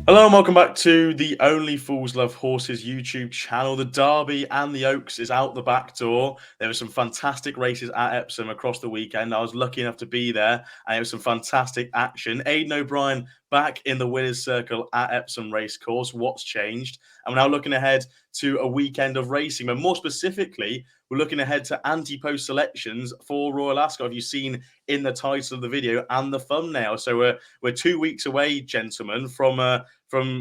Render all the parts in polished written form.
Hello and welcome back to the Only Fools Love Horses YouTube channel. The Derby and the Oaks is out the back door. There were some fantastic races at Epsom across the weekend. I was lucky enough to be there, and it was some fantastic action. Aidan O'Brien back in the winner's circle at Epsom Racecourse. What's changed? And we're now looking ahead to a weekend of racing, but more specifically, we're looking ahead to ante-post selections for Royal Ascot. You've seen in the title of the video and the thumbnail. So we're 2 weeks away, gentlemen, from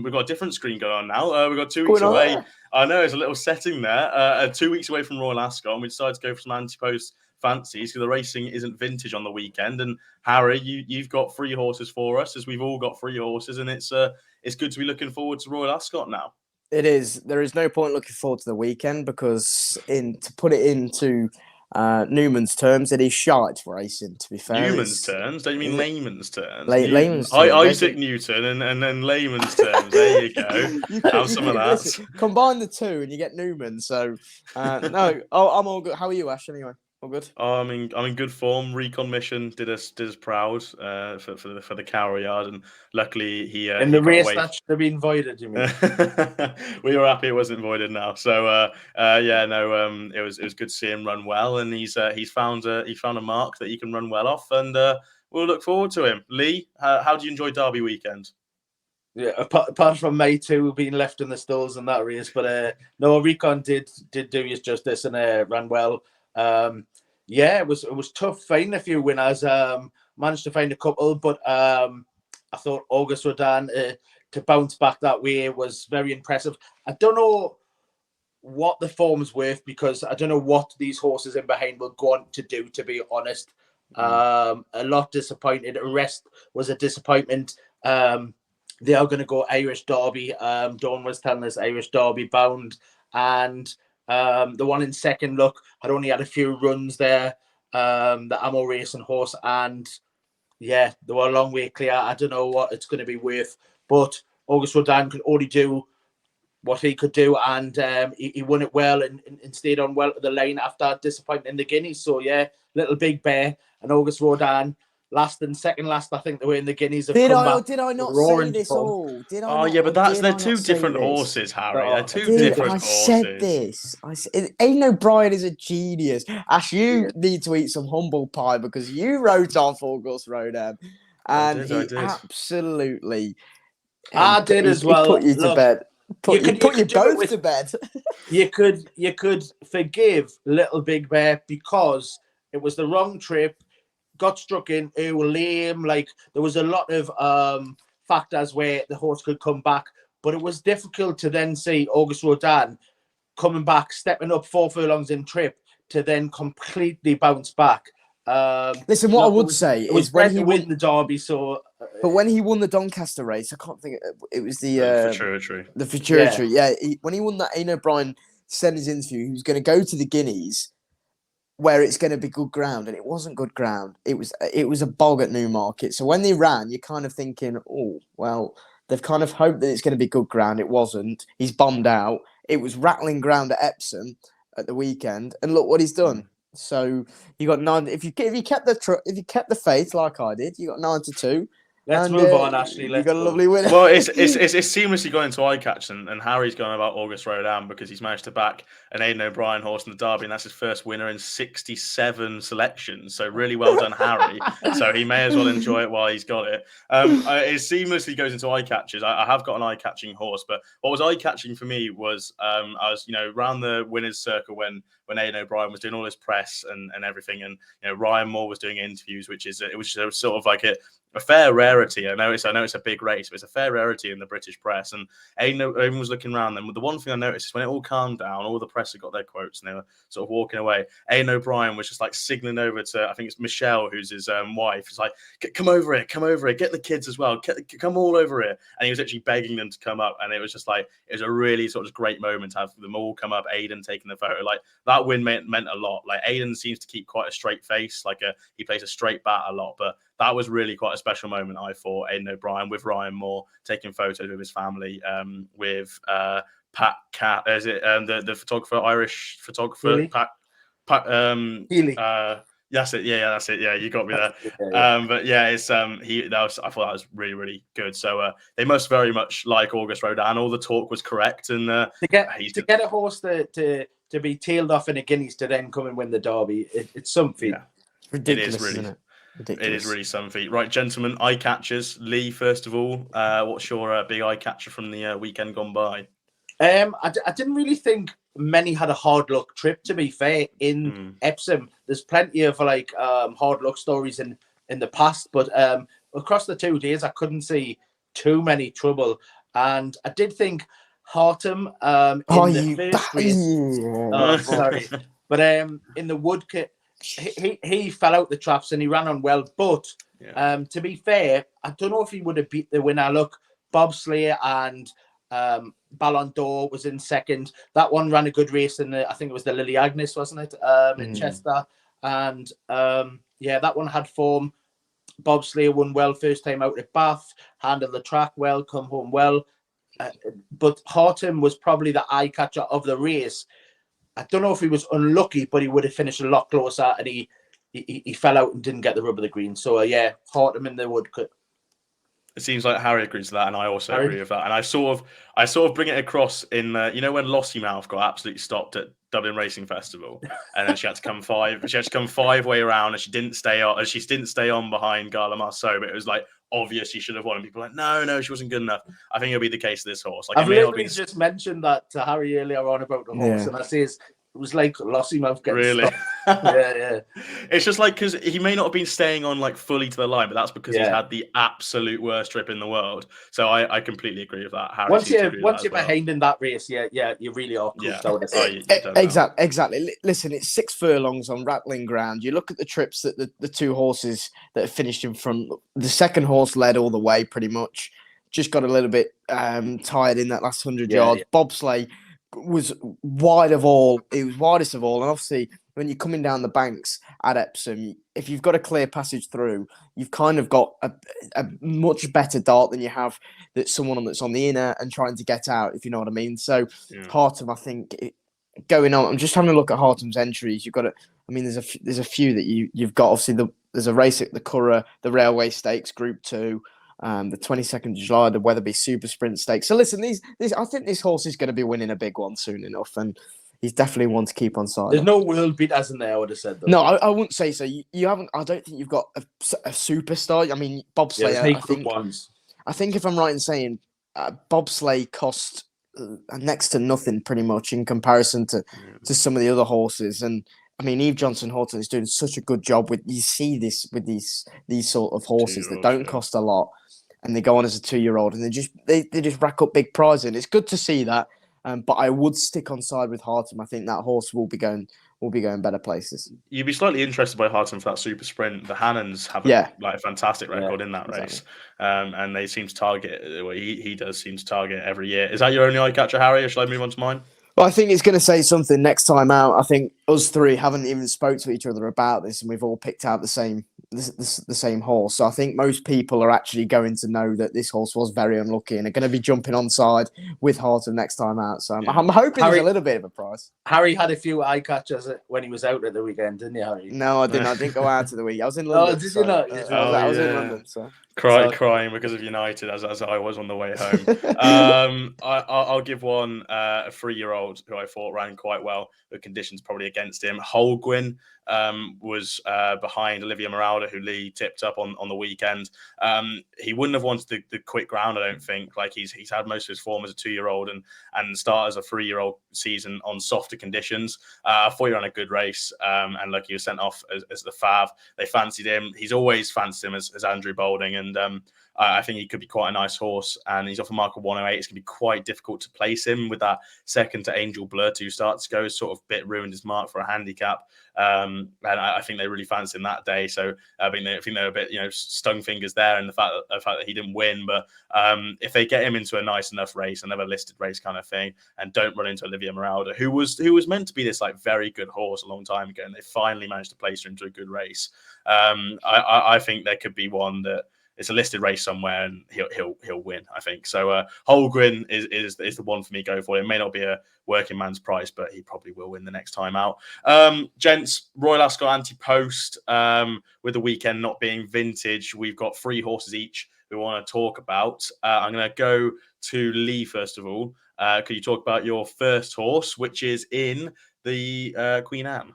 we've got a different screen going on now. We've got 2 weeks away. I know it's a little setting there. 2 weeks away from Royal Ascot, and we decided to go for some ante-post fancies because the racing isn't vintage on the weekend. And Harry, you've got 3 horses for us, as we've all got 3 horses, and it's good to be looking forward to Royal Ascot now. It is. There is no point looking forward to the weekend because, to put it into Newman's terms, it is shite racing. To be fair, Newman's terms? Don't you mean layman's terms? Layman's terms. Isaac Newton and then layman's terms. There you go. Have some of that. Listen, combine the two and you get Newman. So no, I'm all good. How are you, Ash? Anyway. All good. I'm in good form. Recon mission did us proud for the Carroll Yard, and luckily he in the race that should have been voided. You mean? We were happy it wasn't voided now. So it was good to see him run well, and he's found a mark that he can run well off, and we'll look forward to him. Lee, how do you enjoy Derby weekend? Yeah, apart from May 2 being left in the stalls in that race, but no, Recon did do his justice and ran well. It was tough finding a few winners. Managed to find a couple, but I thought August Rodan to bounce back that way was very impressive. I don't know what the form's worth because I don't know what these horses in behind will go on to do, to be honest. A lot disappointed. Arrest was a disappointment. They are going to go Irish Derby. Dawn was telling us Irish Derby bound, and the one in second look had only had a few runs there. The Ammo Racing horse, and they were a long way clear. I don't know what it's going to be worth, but August Rodan could only do what he could do, and he won it well and stayed on well to the line after disappointing the Guineas. So Little Big Bear and August Rodan last and second last, I think they were in the Guineas. Did I not say this all? But they're 2 different horses, Harry. They're 2 different horses. I said this. Aidan O'Brien is a genius. Ash, you need to eat some humble pie because you wrote off August Rodan, and he absolutely. I did as well. Put you to bed. Put you both to bed. You could forgive Little Big Bear because it was the wrong trip. Got struck in, lame. Like there was a lot of factors where the horse could come back, but it was difficult to then see August Rodan coming back, stepping up 4 furlongs in trip to then completely bounce back. Listen, what I would say is when he won the Derby, but when he won the Doncaster race, I can't think it was the Futurity. The Futurity, yeah. When he won that, Aidan O'Brien said in his interview he was going to go to the Guineas, where it's going to be good ground, and it wasn't good ground. It was a bog at Newmarket. So when they ran, you're kind of thinking, oh, well, they've kind of hoped that it's going to be good ground. It wasn't. He's bombed out. It was rattling ground at Epsom at the weekend, and look what he's done. So you got 9. If you kept the faith like I did, you got 9-2. Let's move on, Ashley. You got a lovely winner. Well, it's seamlessly gone into eyecatch, and Harry's gone about August Rodan because he's managed to back an Aidan O'Brien horse in the Derby, and that's his first winner in 67 selections. So really well done, Harry. So he may as well enjoy it while he's got it. It seamlessly goes into eyecatches. I have got an eye-catching horse, but what was eye-catching for me was I was around the winner's circle when Aidan O'Brien was doing all his press and everything, and Ryan Moore was doing interviews, which was sort of like a fair rarity. I know it's a big race, but it's a fair rarity in the British press. And Aidan was looking around them. The one thing I noticed is when it all calmed down, all the press had got their quotes and they were sort of walking away. Aidan O'Brien was just like signaling over to, I think it's Michelle, who's his wife. He's like, come over here, get the kids as well, come all over here. And he was actually begging them to come up. And it was just like, it was a really sort of great moment to have them all come up, Aidan taking the photo. Like that win meant a lot. Like Aidan seems to keep quite a straight face, he plays a straight bat a lot, but that was really quite a special moment, I thought. Aidan O'Brien with Ryan Moore taking photos with his family, with Pat Cat, is it the photographer, Irish photographer, really? Pat. Healy. That's it. Yeah, that's it. Yeah, you got me there. But yeah, it's I thought that was really, really good. So they must very much like August Rodin. All the talk was correct, and to get a horse to be tailed off in a Guineas to then come and win the Derby, it's some feat. Yeah, Ridiculous, it is really, isn't it? Ridiculous. It is really some feat. Right, gentlemen, eye catchers. Lee, first of all, what's your big eye catcher from the weekend gone by? I didn't really think many had a hard luck trip, to be fair, in Epsom. There's plenty of hard luck stories in the past, but across the 2 days I couldn't see too many trouble. And I did think Hartum in the first race. Sorry. But in the Woodcote, he fell out the traps and he ran on well. But to be fair, I don't know if he would have beat the winner. Look, Bobsleigh and Ballon d'Or was in second. That one ran a good race in I think it was the Lily Agnes, wasn't it? In Chester. And that one had form. Bobsleigh won well first time out at Bath, handled the track well, come home well. But Hartum was probably the eye catcher of the race. I don't know if he was unlucky, but he would have finished a lot closer, and he fell out and didn't get the rub of the green. So Hartum in the Woodcote. It seems like Harry agrees with that, and I also agree with that. And I sort of bring it across in when Lossiemouth got absolutely stopped at Dublin Racing Festival, and then she had to come 5 way around, and she didn't stay on behind Gala Marceau, but it was like obvious she should have won. And people were like, no, she wasn't good enough. I think it'll be the case of this horse. Like, I've literally just mentioned that to Harry earlier on about the horse, and I says it was like Lossiemouth getting really. Yeah. It's just like because he may not have been staying on like fully to the line, but that's because he's had the absolute worst trip in the world. So I completely agree with that. Harry, once you're behind in that race, you really are. Exactly. Listen, it's 6 furlongs on rattling ground. You look at the trips that the 2 horses that have finished in front. The second horse led all the way pretty much. Just got a little bit tired in that last 100 yards. Bobsleigh was wide of all. It was widest of all, and obviously when you're coming down the banks at Epsom, if you've got a clear passage through, you've kind of got a much better dart than you have that someone that's on the inner and trying to get out, if you know what I mean. So Hartum, I think, going on. I'm just having a look at Hartum's entries. You've got there's a few that you've got. Obviously, there's a race at the Curragh, the Railway Stakes Group 2. The 22nd of July, the Weatherby Super Sprint Stakes. So listen, I think this horse is going to be winning a big one soon enough, and he's definitely one to keep on side. There's no world beaters in there, I would have said. Though. No, I wouldn't say so. You haven't. I don't think you've got a superstar. I mean, Bobsleigh. I think if I'm right in saying, Bobsleigh cost next to nothing, pretty much in comparison to some of the other horses. And I mean, Eve Johnson Horton is doing such a good job with. You see this with these sort of horses that don't cost a lot. And they go on as a 2-year-old, and they just rack up big prizes. And it's good to see that. But I would stick on side with Hartum. I think that horse will be going better places. You'd be slightly interested by Hartum for that super sprint. The Hannons have a fantastic record in that race, and they seem to target. Well, he does seem to target every year. Is that your only eye catcher, Harry, or shall I move on to mine? Well, I think it's going to say something next time out. I think us 3 haven't even spoke to each other about this, and we've all picked out the same horse. So I think most people are actually going to know that this horse was very unlucky and are going to be jumping on side with Hartum next time out. So I'm hoping there's a little bit of a price. Harry had a few eye catchers when he was out at the weekend, didn't you, Harry? No, I didn't. I didn't go out of the week. I was in London. Oh, did you not? I was in London. So. Crying because of United as I was on the way home. I'll give one a 3-year-old who I thought ran quite well. The conditions probably against him. Holguin was behind Olivia Maralda, who Lee tipped up on the weekend. He wouldn't have wanted the quick ground, I don't think. Like he's had most of his form as a 2-year-old and start as a 3-year-old season on softer conditions. I thought he ran a good race, and look, he was sent off as the fav. They fancied him. He's always fancied him as Andrew Boulding, and I think he could be quite a nice horse, and he's off a mark of 108. It's going to be quite difficult to place him with that second to Angel Blur 2 starts go. Sort of bit ruined his mark for a handicap, and I think they really fancied him that day. So I think they were a bit stung fingers there, and the fact that he didn't win. But if they get him into a nice enough race, another listed race kind of thing, and don't run into Olivia Maralda, who was meant to be this like very good horse a long time ago, and they finally managed to place her into a good race. I think there could be one that it's a listed race somewhere, and he'll win, I think. So Holgren is the one for me. Go for it. It may not be a working man's price, but he probably will win the next time out. Gents, Royal Ascot ante-post, with the weekend not being vintage, we've got 3 horses each we want to talk about. I'm going to go to Lee first of all. Could you talk about your first horse, which is in the Queen Anne?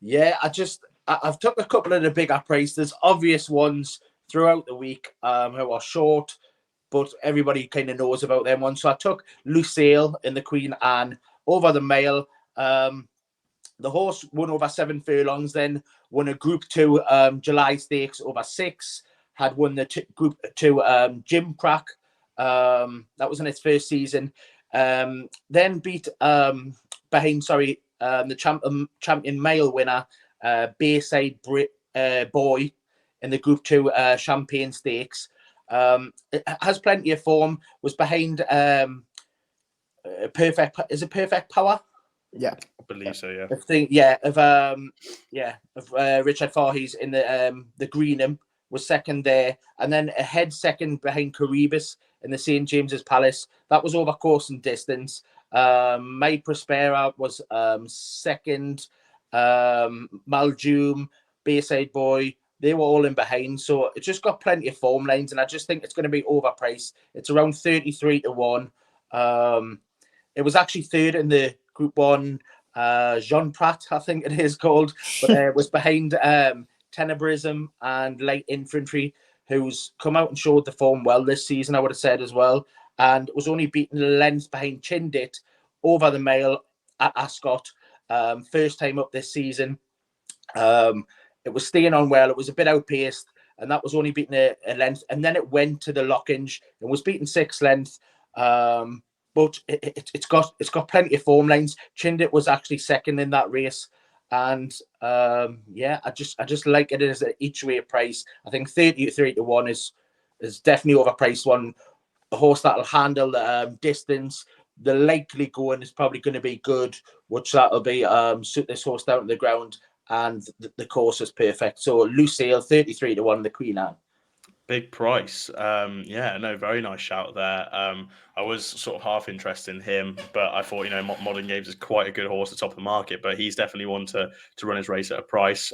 Yeah, I've took a couple of the bigger prices. There's obvious ones throughout the week who are short, but everybody kind of knows about them ones. So I took Lucille in the Queen Anne over the mile. The horse won over 7 furlongs, then won a Group 2 July Stakes over 6, had won the Group 2 Gym Crack. That was in its first season. Then beat behind, the champion male winner, Bayside Boy, in the Group 2 Champagne Stakes. It has plenty of form, was behind Perfect Power? Yeah, I believe so. Yeah, of Richard Fahey's in the Greenham, was second there, and then a head second behind Caribus in the St James's Palace. That was over course and distance. My Prospera was second. Maljoom, Bayside Boy, they were all in behind. So it just got plenty of form lines, and I just think it's going to be overpriced. It's around 33 to 1. It was actually third in the Group 1, Jean Pratt, I think it is called, but it was behind Tenebrism and Light Infantry, who's come out and showed the form well this season, I would have said as well, and was only beaten a length behind Chindit over the mile at Ascot, first time up this season. It was staying on well, it was a bit outpaced, and that was only beaten a length, and then it went to the Lockinge and was beaten 6 lengths. But it's got plenty of form lines. Chindit was actually second in that race, and I just like it as an each way price. I think 33 to 1 is definitely overpriced one. A horse that'll handle the distance. The likely going is probably going to be good, which that'll be suit this horse down to the ground, and the course is perfect. So Lucille 33 to 1, the Queen Anne. Big price. Very nice shout there. I was sort of half interested in him, but I thought, Modern Games is quite a good horse at the top of the market, but he's definitely one to run his race at a price.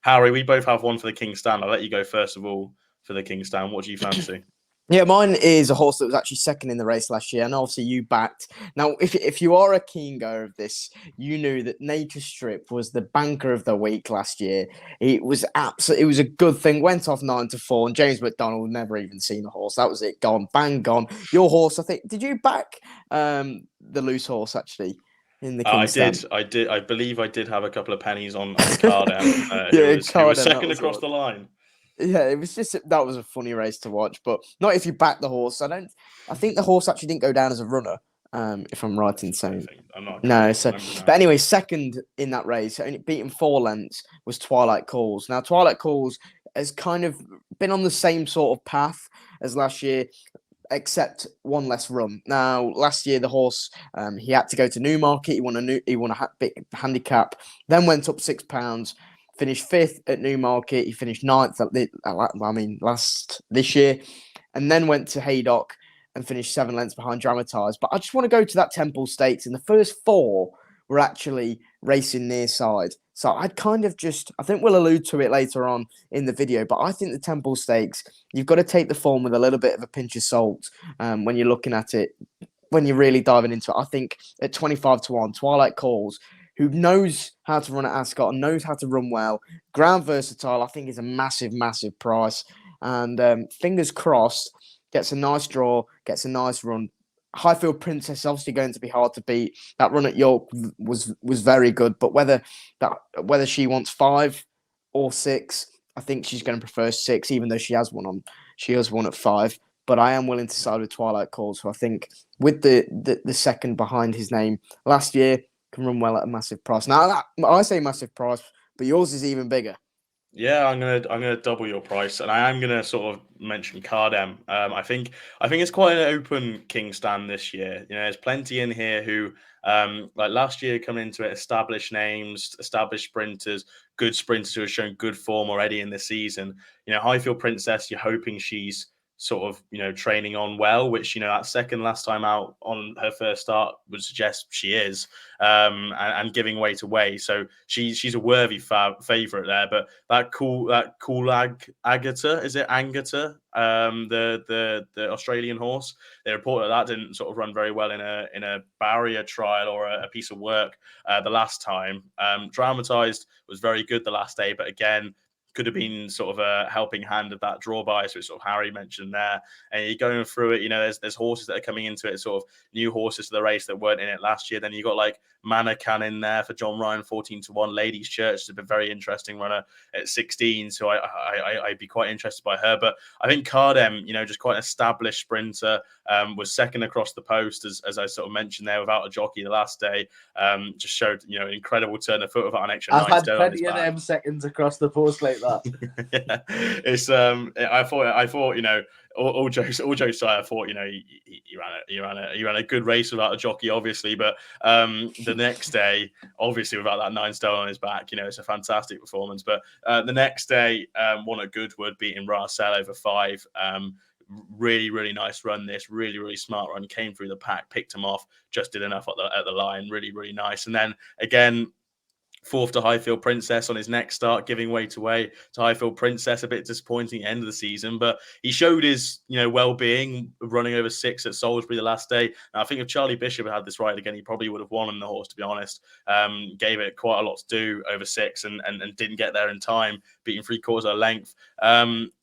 Harry, we both have one for the King's Stand. I'll let you go first of all for the King's Stand. What do you fancy? Yeah, mine is a horse that was actually second in the race last year, and obviously you backed. Now, if you are a keen goer of this, you knew that Nature Strip was the banker of the week last year. It was a good thing. Went off 9 to 4, and James McDonald never even seen the horse. That was it, gone, bang, gone. Your horse, I think. Did you back the loose horse actually in the King's Stand? I did. I believe I did have a couple of pennies on Cardam, who was second across the line. Yeah, it was that was a funny race to watch, but not if you back the horse. I think the horse actually didn't go down as a runner, if I'm right in saying. But anyway, second in that race, only beaten 4 lengths, was Twilight Calls. Now, Twilight Calls has kind of been on the same sort of path as last year, except one less run. Now, last year the horse, he had to go to Newmarket. He won a handicap, then went up £6. Finished 5th at Newmarket. He finished 9th this year, and then went to Haydock and finished 7 lengths behind Dramatise. But I just want to go to that Temple Stakes, and the first 4 were actually racing near side. So I'd kind of I think we'll allude to it later on in the video, but I think the Temple Stakes, you've got to take the form with a little bit of a pinch of salt when you're looking at it, when you're really diving into it. I think at 25 to 1, Twilight Calls, who knows how to run at Ascot and knows how to run well. Ground versatile, I think, is a massive, massive price. And fingers crossed, gets a nice draw, gets a nice run. Highfield Princess is obviously going to be hard to beat. That run at York was very good, but whether she wants 5 or 6, I think she's going to prefer 6, even though she has one at 5. But I am willing to side with Twilight Calls, who I think, with the second behind his name last year, can run well at a massive price. Now, I say massive price, but yours is even bigger. Yeah, I'm gonna double your price, and I am gonna sort of mention Cardem. I think it's quite an open king stand this year. There's plenty in here who, like last year, coming into it, established names, established sprinters, good sprinters who have shown good form already in this season. Highfield Princess, you're hoping she's sort of training on well, which that second last time out on her first start would suggest she is, and giving weight away. So she's a worthy favorite there, but that cool Agata, is it Angata? The Australian horse. They reported that didn't sort of run very well in a barrier trial or a piece of work the last time. Dramatized was very good the last day, but again, could have been sort of a helping hand of that draw bias, which sort of Harry mentioned there. And you're going through it, there's horses that are coming into it, sort of new horses to the race that weren't in it last year. Then you got like Manacan in there for John Ryan, 14-1. Ladies Church has been very interesting runner at 16, so I'd be quite interested by her. But I think Cardem, just quite an established sprinter, was second across the post, as I sort of mentioned there, without a jockey the last day. Just showed an incredible turn of foot without an extra I've 9 had stone on his plenty of back. them seconds across the post like that. Yeah, it's I thought all jokes aside, I thought he ran a good race without a jockey, obviously, but the next day, obviously without that 9 stone on his back, it's a fantastic performance. But the next day, won at Goodwood, beating Racel over 5. Really, really nice run. This really, really smart run. Came through the pack, picked him off, just did enough at the line. Really, really nice. And then again, fourth to Highfield Princess on his next start, giving weight away to Highfield Princess. A bit disappointing at the end of the season, but he showed his well-being running over 6 at Salisbury the last day. Now, I think if Charlie Bishop had this ride again, he probably would have won on the horse, to be honest. Gave it quite a lot to do over 6 and didn't get there in time, beating 3/4 of length.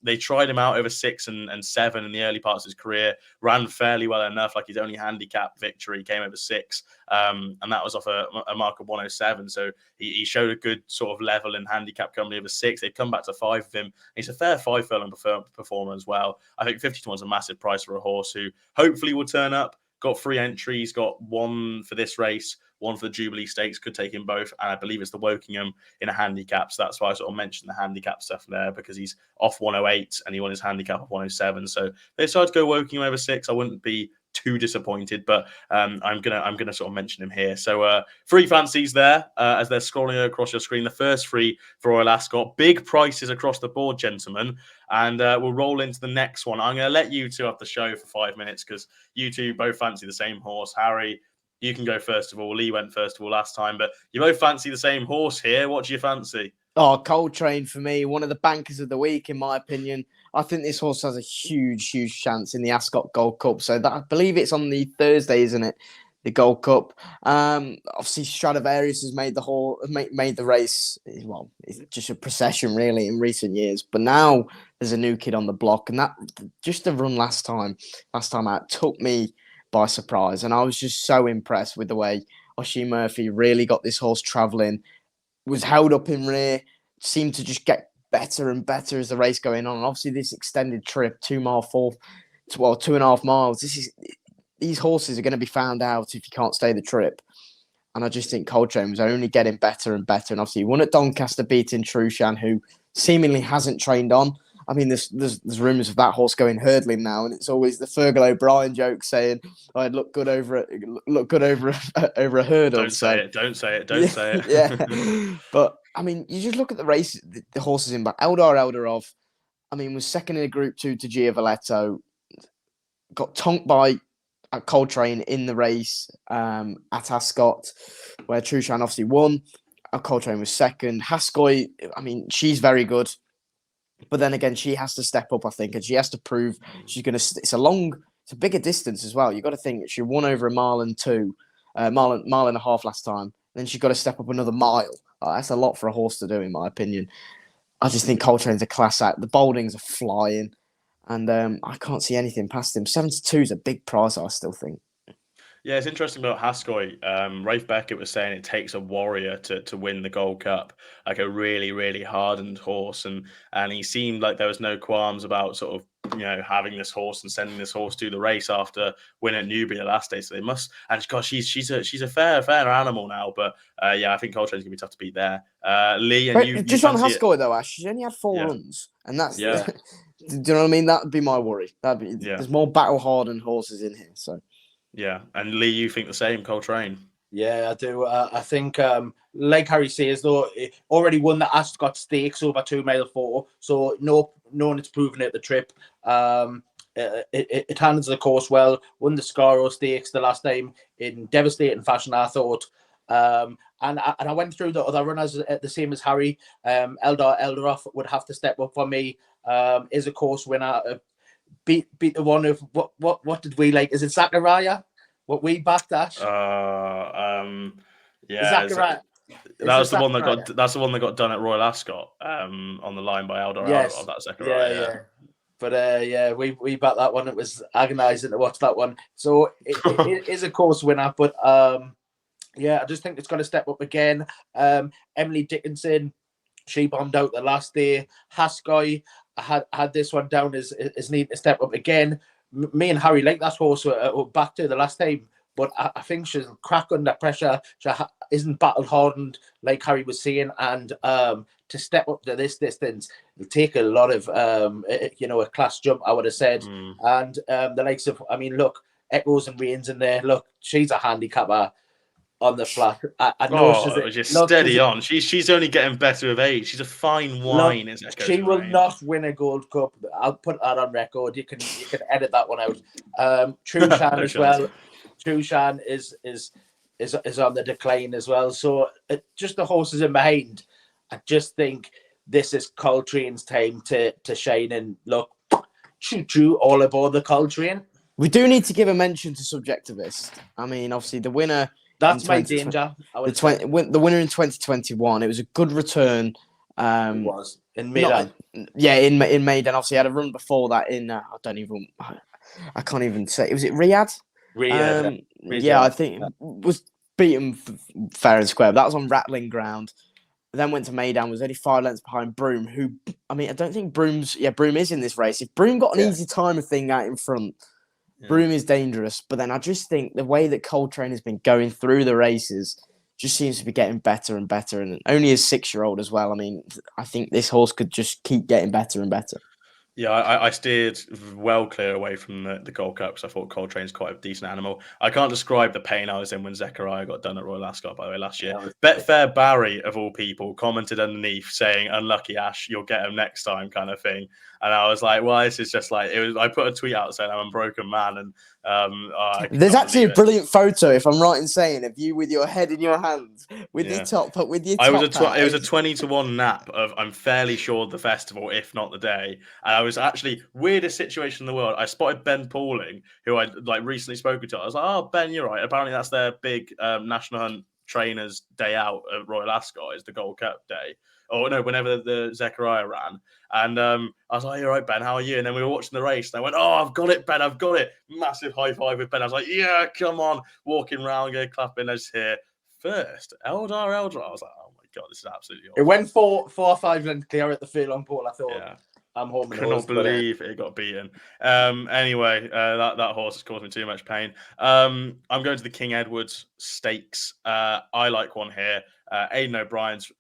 They tried him out over 6 and 7 in the early parts of his career, ran fairly well enough, like his only handicap victory came over 6, and that was off a mark of 107. So he showed a good sort of level in handicap coming over 6. They've come back to 5 of him. He's a fair 5 furlong performer as well. I think 50-1 is a massive price for a horse who hopefully will turn up. Got 3 entries, got 1 for this race, 1 for the Jubilee Stakes, could take him both. And I believe it's the Wokingham in a handicap. So that's why I sort of mentioned the handicap stuff there, because he's off 108 and he won his handicap of 107. So if they decide to go Wokingham over 6, I wouldn't be too disappointed, but I'm gonna sort of mention him here. So 3 fancies there as they're scrolling across your screen. The first 3 for Royal Ascot, big prices across the board, gentlemen, and we'll roll into the next one. I'm going to let you two have the show for 5 minutes because you two both fancy the same horse. Harry, you can go first of all. Lee went first of all last time, but you both fancy the same horse here. What do you fancy? Oh, Coltrane for me, one of the bankers of the week, in my opinion. I think this horse has a huge, huge chance in the Ascot Gold Cup. So that, I believe it's on the Thursday, isn't it? The Gold Cup. Obviously, Stradivarius has made the race. Well, it's just a procession really in recent years. But now there's a new kid on the block, and that just the run last time out took me by surprise, and I was just so impressed with the way Oshie Murphy really got this horse travelling. Was held up in rear, seemed to just get better and better as the race going on. And obviously, this extended trip, 2.5 miles. These horses are going to be found out if you can't stay the trip. And I just think Coltrane was only getting better and better. And obviously, he won at Doncaster, beating Trushan, who seemingly hasn't trained on. I mean, there's rumours of that horse going hurdling now, and it's always the Fergal O'Brien joke saying, "I'd look good over a hurdle." Don't say it. Yeah, but I mean, you just look at the race, the horses in back. Eldar Eldarov, I mean, was second in a Group 2 to Giavoletto. Got tonked by Coltrane in the race at Ascot, where Trushan obviously won. Coltrane was second. Haskoy, I mean, she's very good. But then again, she has to step up, I think, and she has to prove she's going to. It's a bigger distance as well. You've got to think she won over a mile and 2, mile and a half last time. Then she's got to step up another mile. That's a lot for a horse to do, in my opinion. I just think Coltrane's a class act. The Bouldings are flying, and I can't see anything past him. 72 is a big price, I still think. Yeah, it's interesting about Haskoy. Rafe Beckett was saying it takes a warrior to win the Gold Cup, like a really, really hardened horse. And he seemed like there was no qualms about sort of having this horse and sending this horse to the race after winning at Newbury the last day. So they must. And gosh, she's a fair animal now. But I think Coltrane's gonna be tough to beat there. Lee, and But you just on fancy it? Haskell though, Ash, she's only had 4 Yeah. runs, and that's Yeah. do you know what I mean? That would be my worry. Yeah. There's more battle hardened horses in here. So Yeah, and Lee, you think the same, Coltrane? Yeah, I do. I think, like Harry says, though, it already won the Ascot Stakes over 2 mile 4, so no one has proven it at the trip. It handles the course well. Won the Scaro Stakes the last time in devastating fashion, I thought. And I went through the other runners the same as Harry. Eldar Eldaroff would have to step up for me. Is a course winner. Beat the one of what did we like? Is it Zachariah? What we backed, Ash? Zachariah. That's the one that got done at Royal Ascot. On the line by Eldar Yes. Alderov. That's Zachariah. Yeah. But we backed that one. It was agonising to watch that one. So it is a course winner, but I just think it's going to step up again. Emily Dickinson, she bombed out the last day. Haskell, I had this one down as needing to step up again. Me and Harry like that horse were back to the last time, but I think she's crack under pressure. She isn't battle hardened like Harry was saying, and to step up to this distance, it'll take a lot of a class jump, I would have said. And the likes of, look, Echoes and Reigns in there. Look, she's a handicapper on the flat. I know she's steady on. She's only getting better with age. She's a fine wine. She will not win a Gold Cup. I'll put that on record. You can edit that one out. Trushan as well. Trushan is on the decline as well. So just the horses in behind. I just think this is Coltrane's time to shine, and look, choo all aboard the Coltrane. We do need to give a mention to Subjectivist. Obviously the winner. That's my danger. The winner in 2021. It was a good return. It was in Maidan. In Maidan. Obviously, had a run before that in. I can't even say. Was it Riyadh? Riyadh. I think it was beaten fair and square. But that was on rattling ground. Then went to Maidan. Was only 5 lengths behind Broome. Who I don't think Broome is in this race. If Broome got an easy timer thing out in front. Broome is dangerous, but then I just think the way that Coltrane has been going through the races just seems to be getting better and better, and only a 6-year-old as well. I think this horse could just keep getting better and better. Yeah, I steered well clear away from the Gold Cup because I thought Coltrane's quite a decent animal. I can't describe the pain I was in when Zechariah got done at Royal Ascot, by the way, last year. Betfair Barry, of all people, commented underneath saying, "Unlucky Ash, you'll get him next time," kind of thing. And I was like, well, this is just like, I put a tweet out saying I'm a broken man. And there's actually a brilliant photo, if I'm right in saying, of you with your head in your hands, with your top hat. It was a 20-1 nap of, I'm fairly sure, the festival, if not the day. And I was actually, weirdest situation in the world. I spotted Ben Pauling, who I recently spoken to. I was like, oh, Ben, you're right. Apparently that's their big National Hunt trainers day out at Royal Ascot, is the Gold Cup day. Or no, whenever the Zechariah ran. And I was like, "You're right, Ben, how are you?" And then we were watching the race, and I went, "Oh, I've got it, Ben, I've got it." Massive high five with Ben. I was like, "Yeah, come on." Walking around, going clapping, I just hear, first, Eldar. I was like, "Oh my God, this is absolutely awesome." It went 4 or 5 lengths clear at the furlong pole. I thought, yeah. I'm home. I cannot believe it got beaten. Anyway, that horse has caused me too much pain. I'm going to the King Edward's Stakes. I like one here. Aidan O'Brien's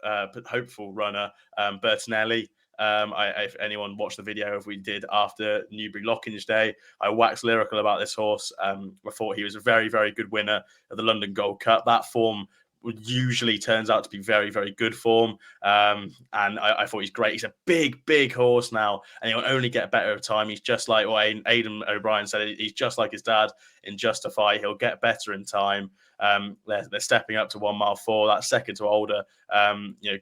hopeful runner, Bertinelli. If anyone watched the video we did after Newbury Lockinge Day, I waxed lyrical about this horse. I thought he was a very, very good winner of the London Gold Cup. That form usually turns out to be very, very good form. And I thought he's great. He's a big, big horse now, and he'll only get better with time. He's just like Aidan O'Brien said, he's just like his dad in Justify. He'll get better in time. They're stepping up to 1 mile 4. That's second to Older.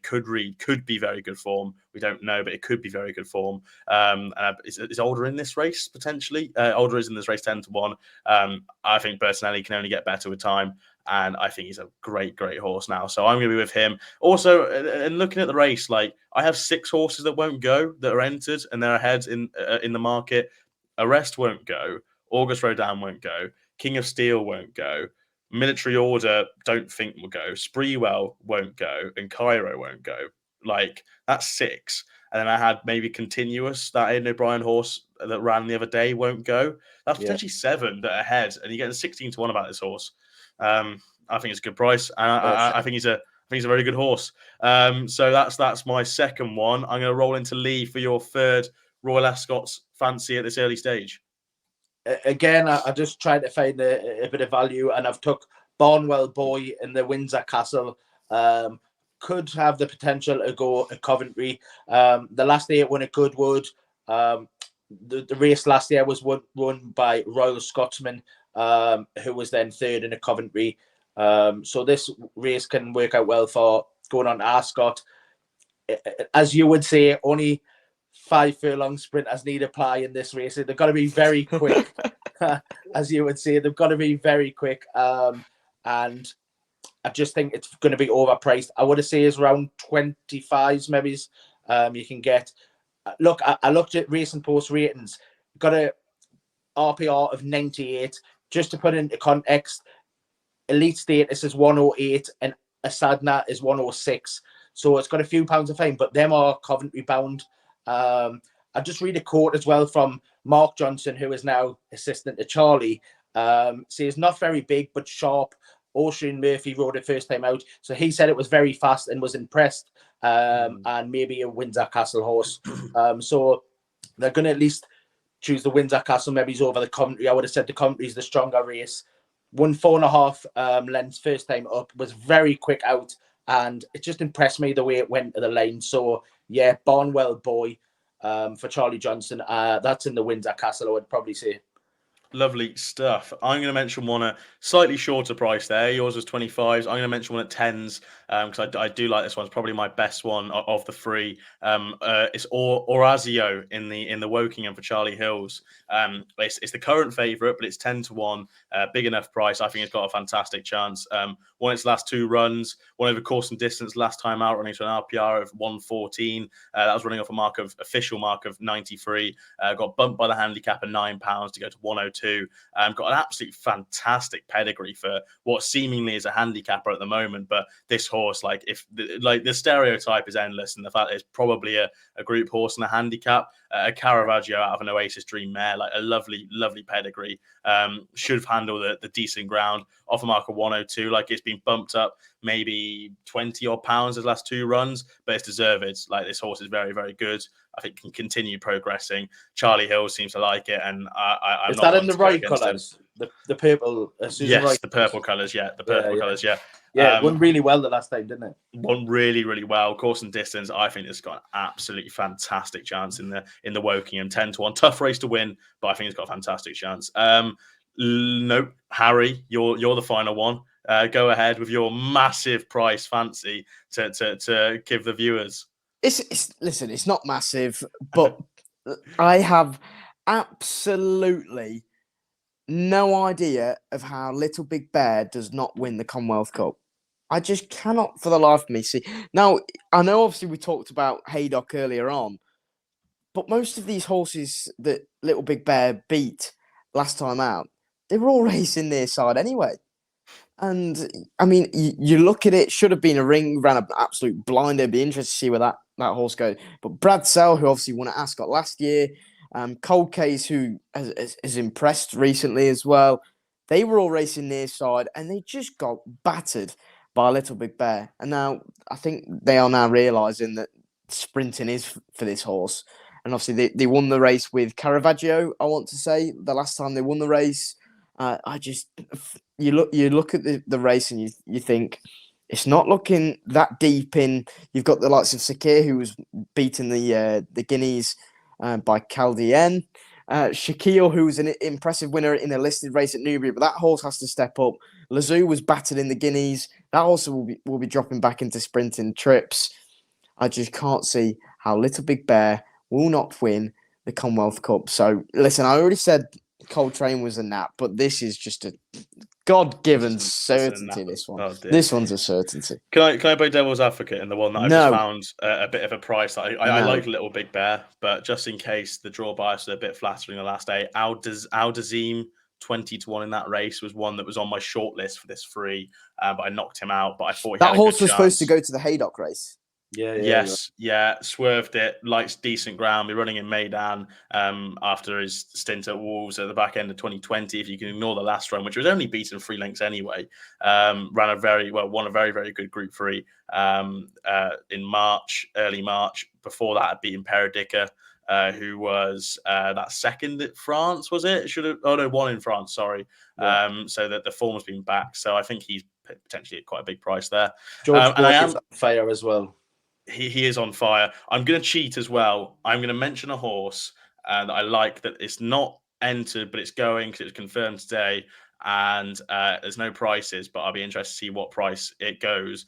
Could be very good form. We don't know, but it could be very good form. And is Older in this race potentially? Older is in this race 10-1. I think Bertinelli can only get better with time. And I think he's a great, great horse now. So I'm going to be with him. Also, and looking at the race, I have 6 horses that won't go, that are entered, and they're ahead in the market. Arrest won't go. August Rodin won't go. King of Steel won't go. Military Order, don't think will go. Spreewell won't go. And Cairo won't go. Like, that's 6. And then I had maybe Continuous, that Aidan O'Brien horse that ran the other day, won't go. That's potentially 7 that are ahead, and you're getting 16 to 1 about this horse. I think it's a good price. I think he's a very good horse. So that's my second one. I'm going to roll into Lee for your third Royal Ascot's fancy at this early stage. Again, I just tried to find a bit of value, and I've took Barnwell Boy in the Windsor Castle. Could have the potential to go at Coventry. The last day it won at Goodwood. The race last year was won by Royal Scotsman, who was then third in a Coventry. So this race can work out well for going on to Ascot. As you would say, only 5 furlong sprinters need apply in this race. They've got to be very quick. As you would say, they've got to be very quick. And I just think it's going to be overpriced. I would have said it's around 25s, maybe. You can get. Look, I looked at Racing Post ratings. Got a RPR of 98. Just to put into context, Elite Status is 108 and Asadna is 106. So it's got a few pounds of fame, but them are Coventry bound. I just read a quote as well from Mark Johnson, who is now assistant to Charlie. Says not very big, but sharp. Ocean Murphy rode it first time out. So he said it was very fast and was impressed. And maybe a Windsor Castle horse. So they're going to at least choose the Windsor Castle maybe over the Coventry. I would have said the Coventry is the stronger race. Won 4.5 lengths first time up, was very quick out, and it just impressed me the way it went to the line. So yeah, Barnwell Boy for Charlie Johnson. That's in the Windsor Castle, I would probably say. Lovely stuff. I'm going to mention one at slightly shorter price there. Yours was 25s. I'm going to mention one at 10s because I do like this one. It's probably my best one of the 3. It's Orazio in the Wokingham for Charlie Hills. It's the current favourite, but it's 10 to 1. Big enough price. I think it's got a fantastic chance. Won its last 2 runs. Won over course and distance last time out, running to an RPR of 114. That was running off a official mark of 93. Got bumped by the handicap at £9 to go to 102. Got an absolutely fantastic pedigree for what seemingly is a handicapper at the moment, but this horse, the stereotype is endless, and the fact that it's probably a group horse and a handicap, a Caravaggio out of an Oasis Dream mare, like a lovely pedigree. Should have handled the decent ground off a mark of 102. Like, it's been bumped up maybe 20 odd pounds his last 2 runs, but it's deserved. Like, this horse is very, very good. I think can continue progressing. Charlie Hill seems to like it, and I'm is not that in the right colours? The purple. Yes, Wright. The purple colours. Yeah, the purple colours. Yeah. Yeah, it won really well the last time, didn't it? Won really, really well. Course and distance. I think it's got an absolutely fantastic chance in the Wokingham. 10 to 1. Tough race to win, but I think it's got a fantastic chance. Nope, Harry, you're the final one. Go ahead with your massive price fancy to give the viewers. Listen, it's not massive, but I have absolutely no idea of how Little Big Bear does not win the Commonwealth Cup. I just cannot for the life of me see. Now, I know obviously we talked about Haydock earlier on, but most of these horses that Little Big Bear beat last time out, they were all racing their side anyway. And, I mean, you look at it, should have been a ring, ran an absolute blinder. It'd be interesting to see where that horse goes. But Brad Sell, who obviously won at Ascot last year, Cold Case, who has impressed recently as well, they were all racing near side, and they just got battered by Little Big Bear. And now I think they are now realising that sprinting is for this horse. And obviously they won the race with Caravaggio, I want to say, the last time they won the race. You look at the race and you think it's not looking that deep in. You've got the likes of Sakir, who was beating the Guineas by Caldien. Shaquille, who was an impressive winner in a listed race at Newbury, but that horse has to step up. Lazoo was battered in the Guineas. That also will be dropping back into sprinting trips. I just can't see how Little Big Bear will not win the Commonwealth Cup. So, listen, I already said Coltrane was a nap, but this is just a God-given certainty. This one, this one's a certainty. Can I play devil's advocate in the one that I've just found a bit of a price? I like Little Big Bear, but just in case the draw bias was a bit flattering the last day, Aldazim 20 to 1 in that race was one that was on my short list for this 3, but I knocked him out. But I thought that horse was supposed to go to the Haydock race. Yes, swerved it, likes decent ground, be running in Maidan after his stint at Wolves at the back end of 2020. If you can ignore the last run, which was only beaten 3 lengths anyway, won a very, very good Group 3 in March, early March. Before that, had beaten Piggott, who was that second at France, was it? Won in France, sorry. Yeah. So that the form's been back. So I think he's potentially at quite a big price there. George And I am on fire as well. He is on fire. I'm going to cheat as well. I'm going to mention a horse that I like that it's not entered, but it's going because it was confirmed today. And there's no prices, but I'll be interested to see what price it goes.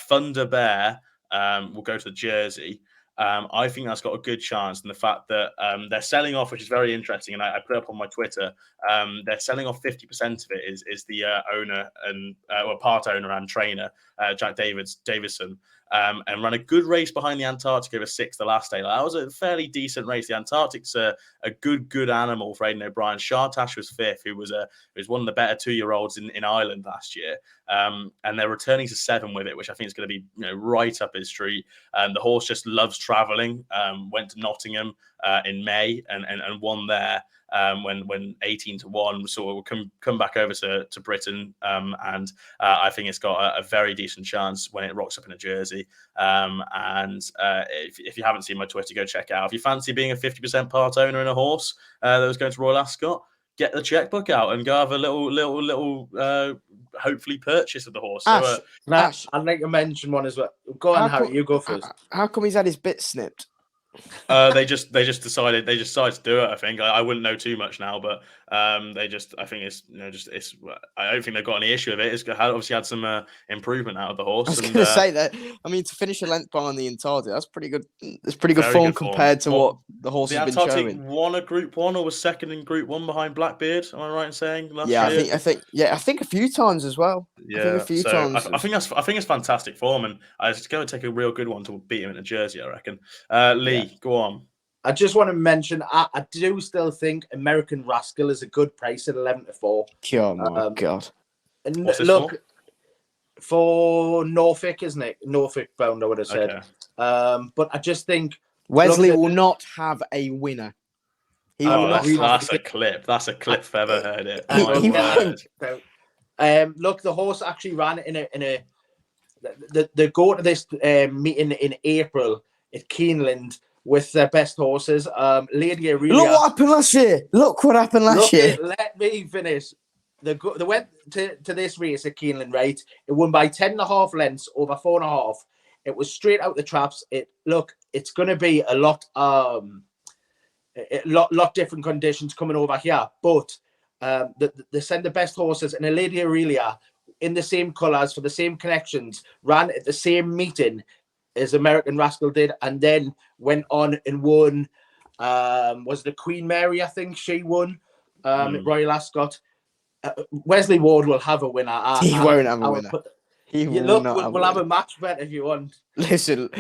Thunder Bear will go to the Jersey. I think that's got a good chance. And the fact that they're selling off, which is very interesting, and I put up on my Twitter, they're selling off 50% of it is the owner and part owner and trainer, Jack Davison. And ran a good race behind the Antarctic over 6 the last day. That was a fairly decent race. The Antarctic's a good animal for Aidan O'Brien. Shartash was 5th, who was one of the better 2-year-olds in Ireland last year. And they're returning to 7 with it, which I think is going to be right up his street. The horse just loves travelling. Went to Nottingham in May and won there. When 18-1 sort of will come back over to Britain, and I think it's got a very decent chance when it rocks up in a jersey. If you haven't seen my Twitter, go check it out. If you fancy being a 50% part owner in a horse that was going to Royal Ascot, get the checkbook out and go have a little hopefully purchase of the horse. Ash, I'd like to mention one as well. Go on, Harry. You go first. How come he's had his bit snipped? They just decided to do it. I think I wouldn't know too much now, but I think it's I don't think they've got any issue with it. It's obviously had some improvement out of the horse. I was going to say that. I mean, to finish a length behind the Antarctic, that's pretty good. It's pretty good form compared to what the horse has been showing. The Antarctic won a Group 1 or was second in Group 1 behind Blackbeard. Am I right in saying? I think a few times as well. Yeah, I think it's fantastic form, and it's going to take a real good one to beat him in a jersey, I reckon. Lee, go on. I just want to mention, I do still think American Rascal is a good price at 11-4. Oh my God! And look, for Norfolk, isn't it? Norfolk bound, I would have said. Okay. But I just think Wesley will not have a winner. He will not. That's a clip. That's a clip if I've ever heard it. Look, the horse actually ran in a. They go to this meeting in April at Keeneland with their best horses. Lady Aurelia. Look what happened last year. Look what happened last year. Let me finish. They went to this race at Keeneland, right? It won by 10.5 lengths over 4.5. It was straight out the traps. It's going to be a lot different conditions coming over here. But they send the best horses, and a Lady Aurelia in the same colours for the same connections ran at the same meeting as American Rascal did, and then went on and won. Was the Queen Mary? I think she won at Royal Ascot. Wesley Ward will have a winner. He won't have a winner. We'll have a match bet if you want. Listen,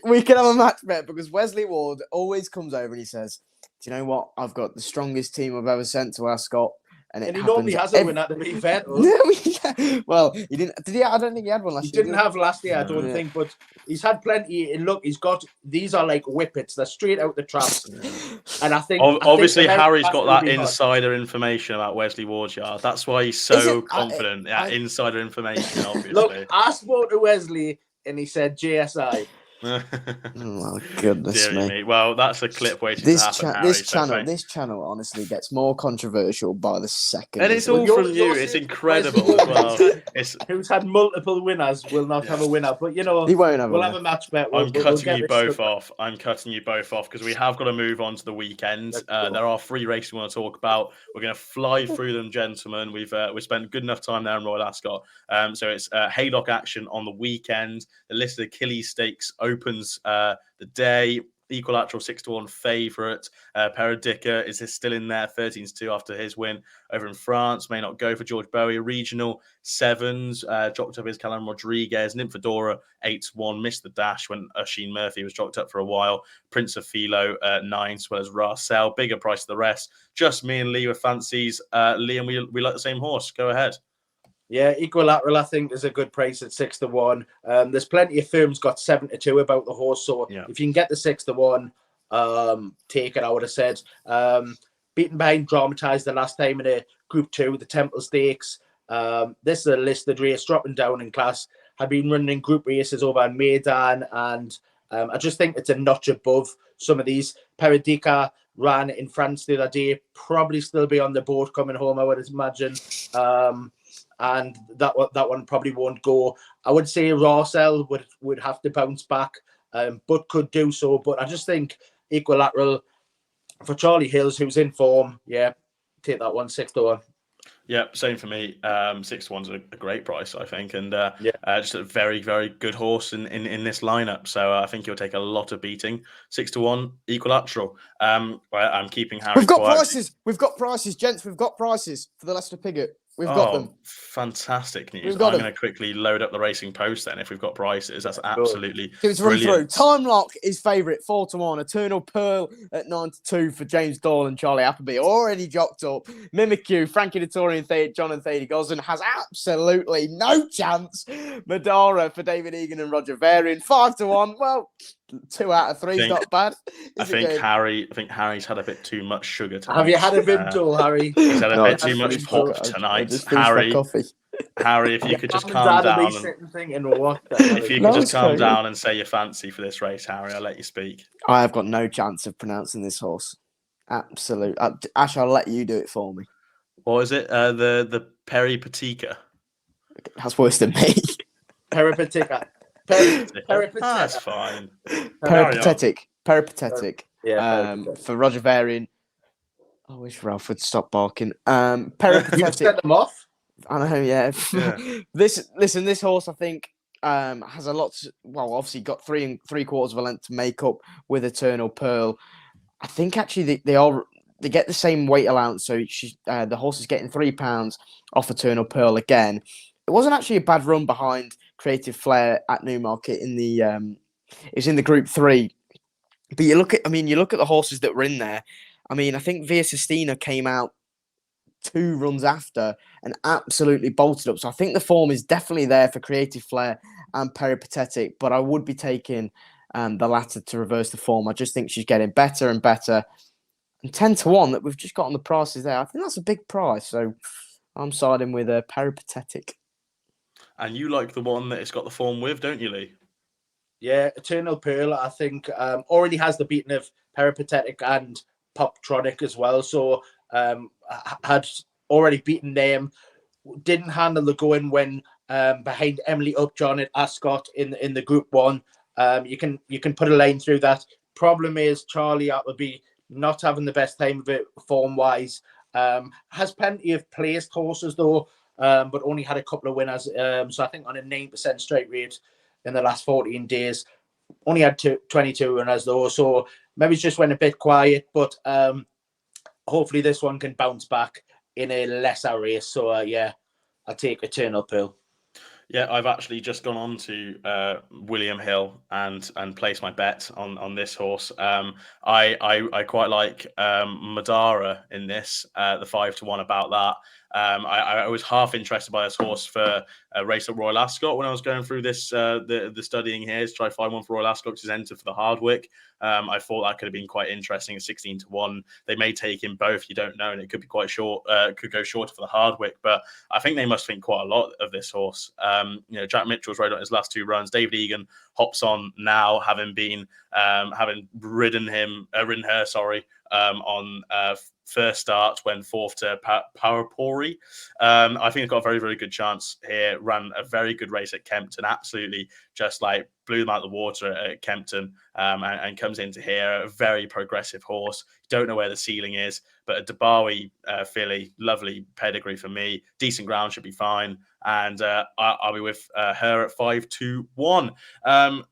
we can have a match bet because Wesley Ward always comes over and he says, "Do you know what? I've got the strongest team I've ever sent to Ascot." And he normally has a winner, to be fair. Well, he didn't. Did he? I don't think he had one last year. He didn't have last year, I don't think, but he's had plenty. And look, these are like whippets. They're straight out the traps. And I think obviously Harry's got that insider information about Wesley Ward's yard. That's why he's so confident. Insider information, obviously. Look, I spoke to Wesley and he said JSI. Oh my goodness me! Well, that's a clip waiting this to happen. This channel honestly gets more controversial by the second. And it's all from you. It's incredible as well. Who's had multiple winners will not have a winner, but he won't have. We'll have a match bet. I'm cutting you both off because we have got to move on to the weekend. There are 3 races we want to talk about. We're going to fly through them, gentlemen. We've spent good enough time there in Royal Ascot. So it's Haydock action on the weekend. The listed Achilles Stakes opens the day. Equilateral 6-1 favourite. Piggott is still in there, 13-2 after his win over in France. May not go for George Bowie. Regional 7s. Dropped up his Callum Rodriguez. Nymphadora 8-1. Missed the dash when Sheen Murphy was dropped up for a while. Prince of Philo 9, as well as Russell. Bigger price than the rest. Just me and Lee with fancies. Lee and we like the same horse. Go ahead. Yeah, Equilateral, I think, is a good price at 6-1. There's plenty of firms got 7-2 about the horse. So Yeah. if you can get the 6-1, take it, I would have said. Beaten behind Dramatized the last time in a Group 2, the Temple Stakes. This is a listed race, dropping down in class. Have been running group races over in Maidan, and I just think it's a notch above some of these. Peredica ran in France the other day, probably still be on the boat coming home, I would imagine. And that one probably won't go. I would say Rossell would have to bounce back, but could do so. But I just think Equilateral for Charlie Hills, who's in form, yeah, take that one 6-1. Yeah, same for me. 6-1's a great price, I think, and Yeah. just a very, very good horse in this lineup. So I think he'll take a lot of beating. 6-1, Equilateral. I'm keeping Harry We've got quiet. prices. We've got prices, gents. We've got prices for the Leicester Piggott. We've got them. Fantastic news. We've got I'm them. going to quickly load up the Racing Post then if we've got prices. That's absolutely Give us a run through. brilliant. Time Lock is favourite, 4-1. Eternal Pearl at 9-2 for James Doyle and Charlie Appleby. Already jocked up. Mimikyu, Frankie Dettori and John and Thady Gosden has absolutely no chance. Madara for David Egan and Roger Varian, 5-1. Well, 2 out of 3 is not bad. I think Harry's had a bit too much sugar tonight. Have you had a Vimto, Harry? He's had a No, bit I too just much finished pop my- tonight. I just finished my coffee. Harry, if you could just Mum calm and Dad will be down sitting thinking, what the hell if is you this? could No, just it's calm crazy. down and say your fancy for this race, Harry, I'll let you speak. I have got no chance of pronouncing this horse. Absolute. Ash, I'll let you do it for me. What is it? The Peripatetica. That's worse than me. Peripatetica. That's fine. Peripatetic. Peripatetic. Yeah, For Roger Varian. I wish Ralph would stop barking. you Peripatetic. set them off. I know, yeah. Yeah. This horse, I think, has a lot. Obviously, got 3 3/4 of a length to make up with Eternal Pearl. I think actually they get the same weight allowance, so the horse is getting £3 off Eternal Pearl again. It wasn't actually a bad run behind Creative Flair at Newmarket in the it's in the Group 3. But you look at the horses that were in there. I mean, I think Via Sistina came out 2 runs after and absolutely bolted up. So I think the form is definitely there for Creative Flair and Peripatetic, but I would be taking the latter to reverse the form. I just think she's getting better and better. And 10-1 that we've just got on the prices there. I think that's a big price. So I'm siding with Peripatetic. And you like the one that it's got the form with, don't you, Lee? Yeah, Eternal Pearl, I think, already has the beating of Peripatetic and Poptronic as well. So had already beaten them. Didn't handle the going when behind Emily Upjohn at Ascot in the Group 1. You can put a line through that. Problem is Charlie Appleby not having the best time of it form wise. Has plenty of placed horses though, but only had a couple of winners. So I think on a 9% straight rate in the last 14 days, only had 22 winners though. So maybe it's just went a bit quiet, but hopefully this one can bounce back in a lesser race. So yeah, I'll take Eternal Pearl. Yeah, I've actually just gone on to William Hill and placed my bet on this horse. I quite like Madara in this, the 5-1 about that. I was half interested by this horse for a race at Royal Ascot when I was going through this the studying here to try to find one for Royal Ascot because he's entered for the Hardwick. I thought that could have been quite interesting at 16-1. They may take him both, you don't know, and it could be quite short, could go shorter for the Hardwick, but I think they must think quite a lot of this horse. Jack Mitchell's rode on his last 2 runs. David Egan hops on now, having ridden her, on first start when 4th to Parapori. I think it's got a very, very good chance here. Ran a very good race at Kempton, absolutely just like blew them out of the water at Kempton, and comes into here. A very progressive horse. Don't know where the ceiling is, but a Dabawi filly, lovely pedigree for me. Decent ground, should be fine. And I'll be with her at 5-1.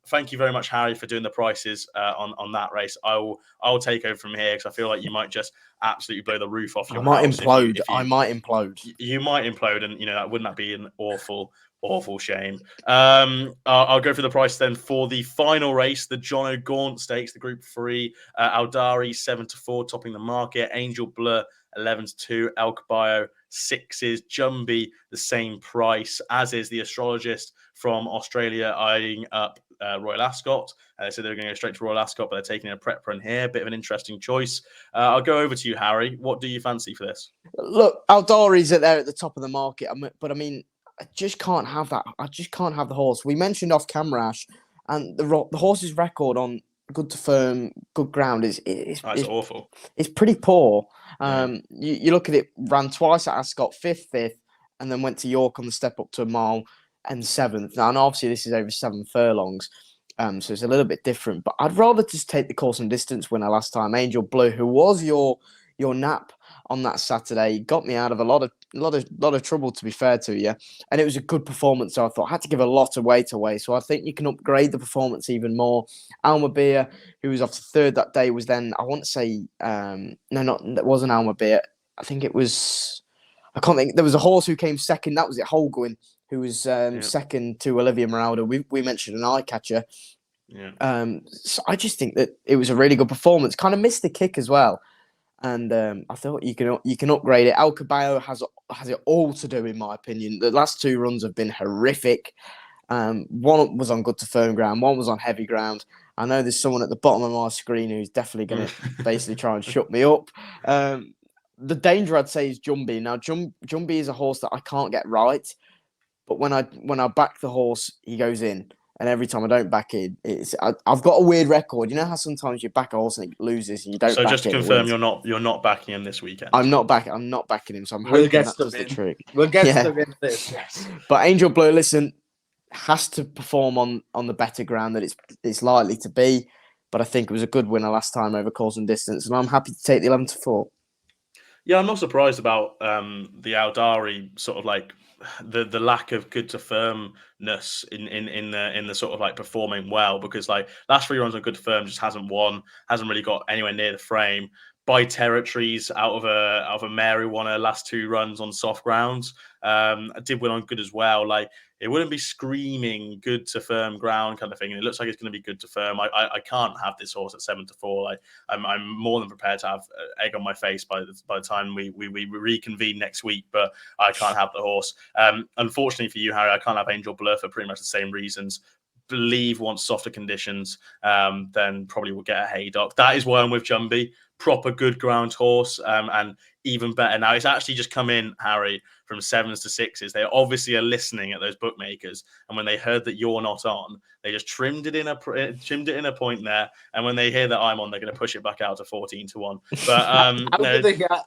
Thank you very much, Harry, for doing the prices on that race. I'll take over from here because I feel like you might just absolutely blow the roof off your house. I might implode. You might implode, and wouldn't that be an awful shame? I'll go for the price then for the final race, the John O'Gaunt Stakes, the Group 3. Aldari 7-4, topping the market. Angel Blur 11-2, El Caballo sixes. Jumbie, the same price, as is the astrologist from Australia eyeing up Royal Ascot. They said they were going to go straight to Royal Ascot, but they're taking a prep run here. Bit of an interesting choice. I'll go over to you, Harry. What do you fancy for this? Look, Aldari's are there at the top of the market, but I mean, I just can't have that. I just can't have the horse. We mentioned off camera, Ash, and the horse's record on good to firm, good ground is awful. It's pretty poor. Yeah. You look at it, ran twice at Ascot, fifth, and then went to York on the step up to a mile and seventh. Now, and obviously this is over 7 furlongs, so it's a little bit different. But I'd rather just take the course and distance winner last time, Angel Blue, who was your nap on that Saturday. Got me out of a lot of trouble, to be fair to you, and it was a good performance. So I thought I had to give a lot of weight away. So I think you can upgrade the performance even more. Alma Beer, who was off to third that day, was then, I want to say that wasn't Alma Beer. I think it was, I can't think. There was a horse who came second. That was it, Holguin, who was second to Olivia Maralda. We mentioned an eye catcher. Yeah. So I just think that it was a really good performance. Kind of missed the kick as well. And I thought you can upgrade it. El Caballo has it all to do, in my opinion. The last 2 runs have been horrific. One was on good to firm ground, one was on heavy ground. I know there's someone at the bottom of my screen who's definitely going to basically try and shut me up. The danger, I'd say, is Jumbie. Now, Jumbie is a horse that I can't get right, but when I back the horse, he goes in. And every time I don't back it, I've got a weird record. You know how sometimes you back a horse and it loses and you don't. So back just to it, confirm, you're not backing him this weekend. I'm not backing him. So I'm hoping that does the trick. We'll get stuck into this. Yes. But Angel Blue, listen, has to perform on the better ground that it's likely to be. But I think it was a good winner last time over course and distance, and I'm happy to take the 11-4. Yeah, I'm not surprised about the Aldari sort of like the lack of good to firmness in the sort of like performing well, because like last 3 runs on good to firm just hasn't really got anywhere near the frame. By territories out of a Mary won her last 2 runs on soft grounds. Did win on good as well. Like it wouldn't be screaming good to firm ground kind of thing. And it looks like it's going to be good to firm. I can't have this horse at 7-4. Like I'm more than prepared to have egg on my face by the time we reconvene next week. But I can't have the horse. Unfortunately for you, Harry, I can't have Angel Blur for pretty much the same reasons. Believe wants softer conditions, then probably will get a Haydock. That is why I'm with Jumbie. Proper good ground horse, and even better now. It's actually just come in, Harry, from 7s to 6s. They obviously are listening at those bookmakers, and when they heard that you're not on, they just trimmed it in a point there. And when they hear that I'm on, they're going to push it back out to 14-1. But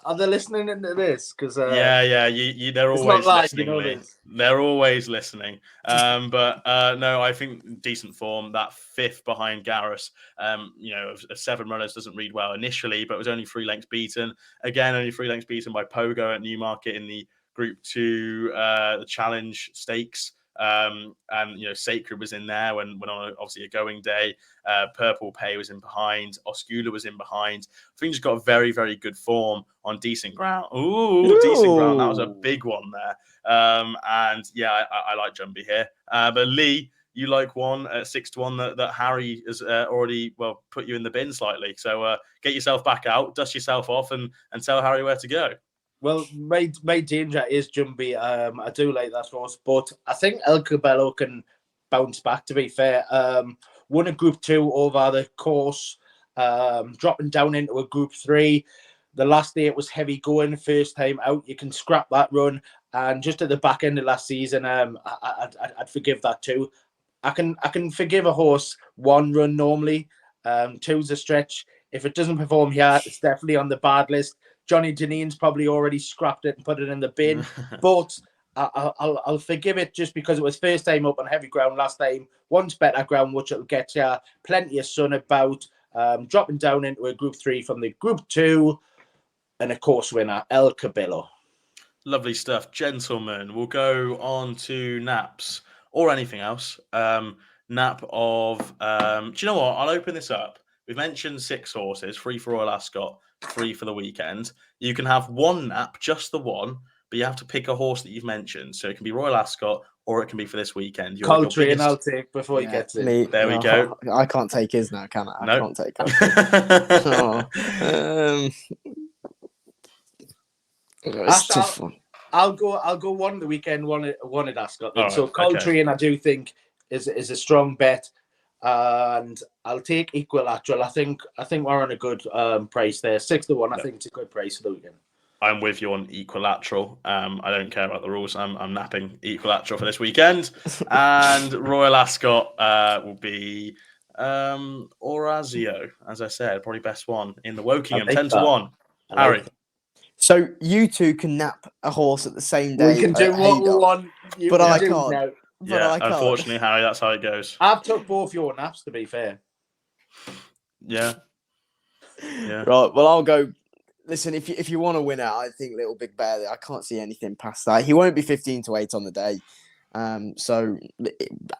are they listening into this? Because they're always listening. They're always listening. But no, I think decent form. That 5th behind Garrus, of 7 runners doesn't read well initially, but it was only 3 lengths beaten. Again, only 3 lengths beaten by Pogo at Newmarket in the Group 2, the Challenge Stakes. And Sacred was in there when on obviously a going day. Purple Pay was in behind. Oscula was in behind. I think just got a very, very good form on decent ground. Decent ground. That was a big one there. And yeah, I like Jumbie here. But Lee, you like one at 6-1 that Harry has already put you in the bin slightly. So get yourself back out, dust yourself off, and tell Harry where to go. Well, my danger is Jumbie. I do like that horse, but I think El Cabello can bounce back, to be fair. Won a Group 2 over the course, dropping down into a Group 3. The last day it was heavy going, first time out. You can scrap that run. And just at the back end of last season, I'd forgive that too. I can forgive a horse 1 run normally. 2's a stretch. If it doesn't perform here, it's definitely on the bad list. Johnny Janine's probably already scrapped it and put it in the bin, but I'll forgive it just because it was first time up on heavy ground last time. Once better ground, which it'll get you. Plenty of sun about. Dropping down into a Group 3 from the Group 2, and a course winner, El Cabello. Lovely stuff, gentlemen. We'll go on to naps or anything else. Nap of. Do you know what? I'll open this up. We've mentioned 6 horses, 3 for Royal Ascot, 3 for the weekend. You can have 1 nap, just the 1, but you have to pick a horse that you've mentioned. So it can be Royal Ascot or it can be for this weekend. Coltrane, I'll take before he gets in. There we go. I can't take his now, can I? Nope. I can't take it. It's tough one. I'll go one the weekend, one at Ascot. Then. All So right, okay. Coltrane, I do think is a strong bet, and I'll take Equilateral. I think we're on a good price there. 6-1. I think it's a good price for the weekend. I'm with you on Equilateral. I don't care about the rules. I'm napping Equilateral for this weekend. And Royal Ascot will be Orazio, as I said, probably best one in the Wokingham, 10-1. Harry. So you two can nap a horse at the same day. We can do at what we Haydock, want. but I can't. But Yeah, I can't. unfortunately, Harry, that's how it goes. I've took both your naps, to be fair. Yeah. Right. Well, I'll go. Listen, if you want to win out, I think Little Big Bear. I can't see anything past that. He won't be 15-8 on the day. So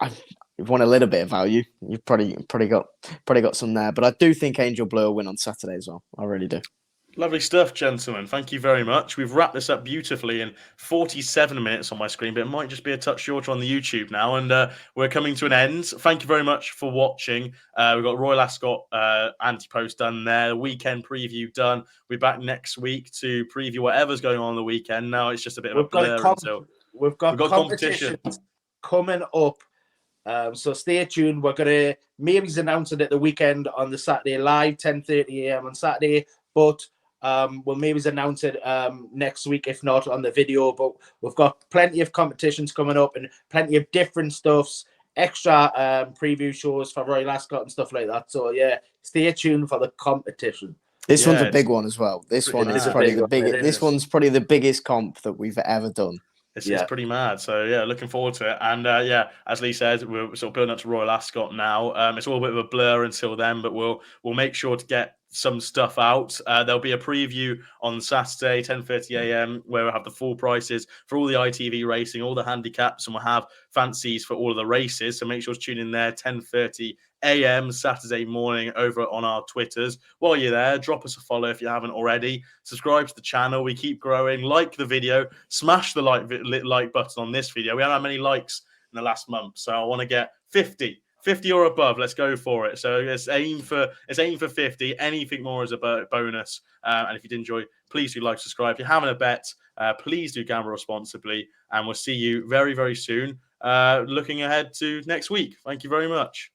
I want a little bit of value. You've probably got some there, but I do think Angel Blue will win on Saturday as well. I really do. Lovely stuff, gentlemen. Thank you very much. We've wrapped this up beautifully in 47 minutes on my screen, but it might just be a touch shorter on the YouTube now. And we're coming to an end. Thank you very much for watching. We've got Royal Ascot ante-post done there, the weekend preview done. We're back next week to preview whatever's going on the weekend. Now it's just a bit of a blur until we've got competitions coming up. So stay tuned. We're gonna maybe announce it at the weekend on the Saturday live, 10:30 a.m. on Saturday, but we'll maybe announce it next week, if not on the video. But we've got plenty of competitions coming up and plenty of different stuffs, extra preview shows for Royal Ascot and stuff like that. So yeah, stay tuned for the competition. This one's a big one as well. This one is probably the biggest. This one's probably the biggest comp that we've ever done. It's pretty mad. So, yeah, looking forward to it. And, as Lee said, we're sort of building up to Royal Ascot now. It's all a bit of a blur until then, but we'll make sure to get some stuff out. There'll be a preview on Saturday, 10:30 a.m., where we'll have the full prices for all the ITV racing, all the handicaps, and we'll have fancies for all of the races. So make sure to tune in there, 10:30 a.m. Saturday morning over on our Twitters. While you're there, drop us a follow if you haven't already. Subscribe to the channel. We keep growing. Like the video. Smash the like button on this video. We haven't had many likes in the last month, so I want to get 50 or above. Let's go for it. So let's aim for 50. Anything more is a bonus. And if you did enjoy, please do like, subscribe. If you're having a bet, please do gamble responsibly. And we'll see you very, very soon. Looking ahead to next week. Thank you very much.